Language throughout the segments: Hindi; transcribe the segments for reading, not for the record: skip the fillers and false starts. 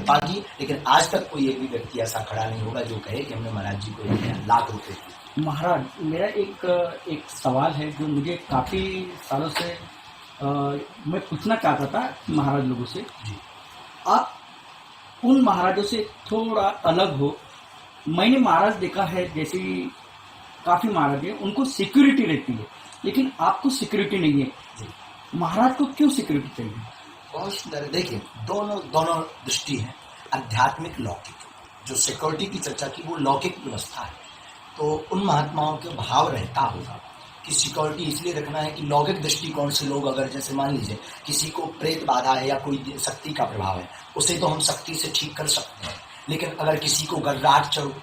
कृपा की, लेकिन आज तक कोई एक भी व्यक्ति ऐसा खड़ा नहीं होगा जो कहे कि हमने महाराज जी को 1 लाख रुपए दिए। महाराज, मेरा एक सवाल है जो मुझे काफ़ी सालों से मैं पूछना चाहता था महाराज लोगों से। जी। आप उन महाराजों से थोड़ा अलग हो। मैंने महाराज देखा है, जैसे काफ़ी महाराज हैं उनको सिक्योरिटी रहती है, लेकिन आपको सिक्योरिटी नहीं है। महाराज को क्यों सिक्योरिटी चाहिए? बहुत सुंदर। देखिए, दोनों दृष्टि है, आध्यात्मिक लौकिक। जो सिक्योरिटी की चर्चा की वो लौकिक व्यवस्था है, तो उन महात्माओं के भाव रहता होगा कि सिक्योरिटी इसलिए रखना है कि लौकिक दृष्टिकोण से लोग अगर जैसे मान लीजिए किसी को प्रेत बाधा है या कोई शक्ति का प्रभाव है, उसे तो हम शक्ति से ठीक कर सकते हैं, लेकिन अगर किसी को गर्राट चढ़ो,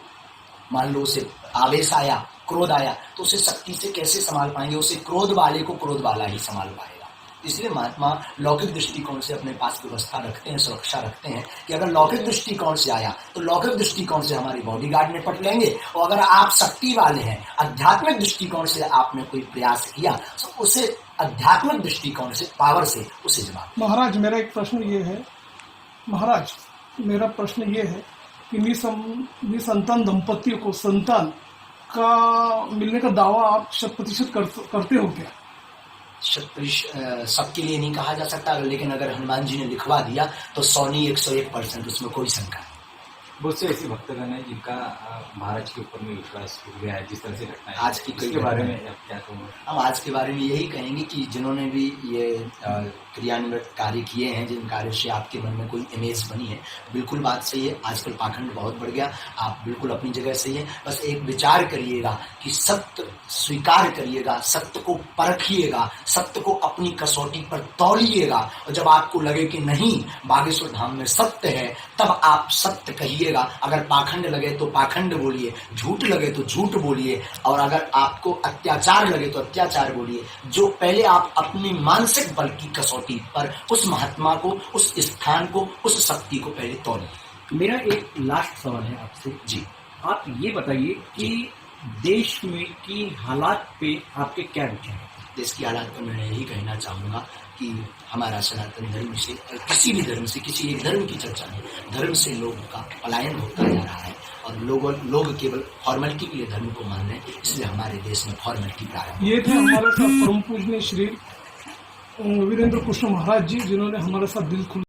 मान लो उसे आवेश आया, क्रोध आया, तो उसे शक्ति से कैसे संभाल पाएंगे? उसे क्रोध वाले को क्रोध वाला ही संभाल पाएगा। इसलिए महात्मा लौकिक दृष्टिकोण से अपने पास व्यवस्था रखते हैं, सुरक्षा रखते हैं कि अगर लौकिक दृष्टिकोण से आया तो लौकिक दृष्टिकोण से हमारे बॉडीगार्ड निपट लेंगे, और अगर आप शक्ति वाले हैं, आध्यात्मिक दृष्टिकोण से आपने कोई प्रयास किया तो उसे आध्यात्मिक दृष्टिकोण से, पावर से उसे जवाब। महाराज, मेरा एक प्रश्न ये है, महाराज मेरा प्रश्न ये है कि निसंतान दंपतियों को संतान का मिलने का दावा आप 100% करते हो क्या? सबके लिए नहीं कहा जा सकता, लेकिन अगर हनुमान जी ने लिखवा दिया तो 101% उसमें कोई शंका नहीं। बहुत से ऐसे भक्तगण हैं जिनका महाराज के ऊपर में विश्वास टूट गया है, जिस तरह से घटना है आज की इसके बारे में क्या कहूँगा? हम आज के बारे में यही कहेंगे कि जिन्होंने भी ये क्रियान्वित कार्य किए हैं, जिन कार्यों से आपके मन में कोई इमेज बनी है, बिल्कुल बात सही है। आजकल पाखंड बहुत बढ़ गया, आप बिल्कुल अपनी जगह सही है। बस एक विचार करिएगा कि सत्य स्वीकार करिएगा, सत्य को परखिएगा, सत्य को अपनी कसौटी पर तौलिएगा, और जब आपको लगे कि नहीं बागेश्वर धाम में सत्य है, तब आप सत्य कहिएगा। अगर पाखंड लगे तो पाखंड बोलिए, झूठ लगे तो झूठ बोलिए, और अगर आपको अत्याचार लगे तो अत्याचार बोलिए। जो पहले आप अपनी मानसिक बल की कसौटी पर उस महात्मा को, उस स्थान को, उस शक्ति को पहले तोड़िए। मेरा एक लास्ट सवाल है आपसे। जी। आप ये बताइए कि देश में की हालात पे आपके क्या विचार हैं? देश की हालात पर मैं यही कहना चाहूँगा कि हमारा सनातन धर्म से, किसी भी धर्म से, किसी एक धर्म की चर्चा नहीं, धर्म से लोगों का पलायन होता जा रहा है, और लोग केवल फॉर्मेलिटी के लिए धर्म को मान रहे हैं। इसलिए हमारे देश में फॉर्मेलिटी प्रारंभ। ये थे हमारे साथ परम पूजनीय श्री वीरेंद्र कृष्ण महाराज जी, जिन्होंने हमारे साथ दिल खुल